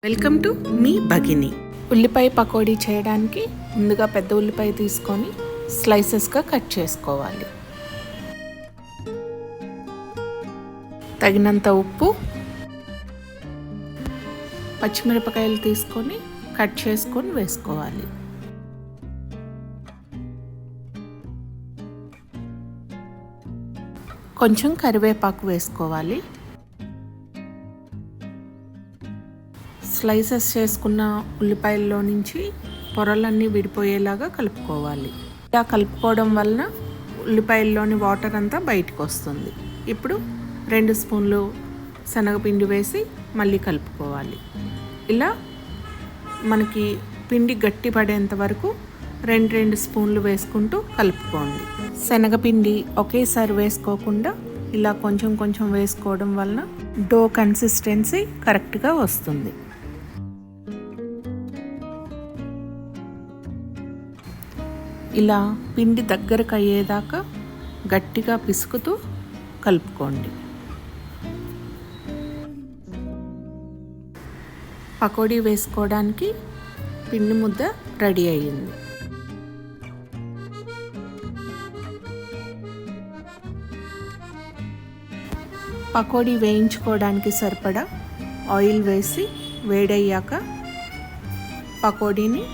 Welcome to me భగిని. ఉల్లిపాయ పకోడీ చేయడానికి ముందుగా పెద్ద ఉల్లిపాయ తీసుకొని స్లైసెస్గా కట్ చేసుకోవాలి. తగినంత ఉప్పు, పచ్చిమిరపకాయలు తీసుకొని కట్ చేసుకొని వేసుకోవాలి. కొంచెం కరివేపాకు వేసుకోవాలి. స్లైసెస్ చేసుకున్న ఉల్లిపాయల్లో నుంచి పొరలన్నీ విడిపోయేలాగా కలుపుకోవాలి. ఇలా కలుపుకోవడం వలన ఉల్లిపాయల్లోని వాటర్ అంతా బయటకు వస్తుంది. ఇప్పుడు 2 స్పూన్లు శనగపిండి వేసి మళ్ళీ కలుపుకోవాలి. ఇలా మనకి పిండి గట్టి పడేంత వరకు 2 స్పూన్లు వేసుకుంటూ కలుపుకోండి. శనగపిండి ఒకేసారి వేసుకోకుండా ఇలా కొంచెం కొంచెం వేసుకోవడం వలన డో కన్సిస్టెన్సీ కరెక్ట్గా వస్తుంది. ఇలా పిండి దగ్గరకు అయ్యేదాకా గట్టిగా పిసుకుతూ కలుపుకోండి. పకోడీ వేసుకోవడానికి పిండి ముద్ద రెడీ అయ్యింది. పకోడీ వేయించుకోవడానికి సరిపడా ఆయిల్ వేసి వేడయ్యాక పకోడీని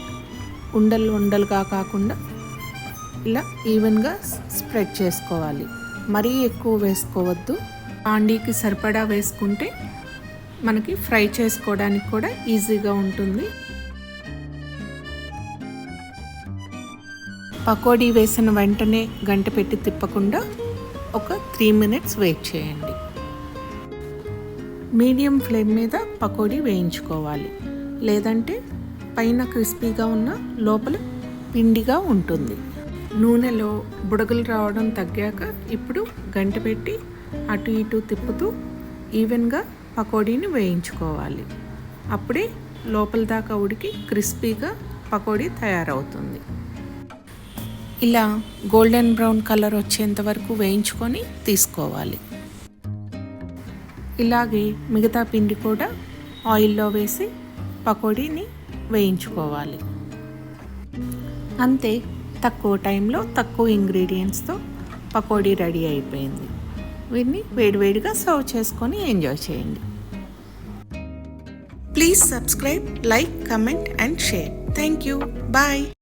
ఉండలు ఉండలుగా కాకుండా ఇలా ఈవెన్గా స్ప్రెడ్ చేసుకోవాలి. మరీ ఎక్కువ వేసుకోవద్దు. ఆండీకి సరిపడా వేసుకుంటే మనకి ఫ్రై చేసుకోవడానికి కూడా ఈజీగా ఉంటుంది. పకోడీ వేసిన వెంటనే గంట పెట్టి తిప్పకుండా ఒక 3 మినిట్స్ వెయిట్ చేయండి. మీడియం ఫ్లేమ్ మీద పకోడీ వేయించుకోవాలి, లేదంటే పైన క్రిస్పీగా ఉన్న లోపల పిండిగా ఉంటుంది. నూనెలో బుడగలు రావడం తగ్గాక ఇప్పుడు గంట పెట్టి అటు ఇటు తిప్పుతూ ఈవెన్గా పకోడీని వేయించుకోవాలి. అప్పుడే లోపల దాకా ఉడికి క్రిస్పీగా పకోడీ తయారవుతుంది. ఇలా గోల్డెన్ బ్రౌన్ కలర్ వచ్చేంత వరకు వేయించుకొని తీసుకోవాలి. ఇలాగే మిగతా పిండి కూడా ఆయిల్లో వేసి పకోడీని వేయించుకోవాలి. అంతే, తక్కువ టైంలో తక్కువ ఇంగ్రీడియంట్స్తో పకోడీ రెడీ అయిపోయింది. వీటిని వేడివేడిగా సర్వ్ చేసుకొని ఎంజాయ్ చేయండి. Please subscribe, like, comment and share. Thank you. Bye.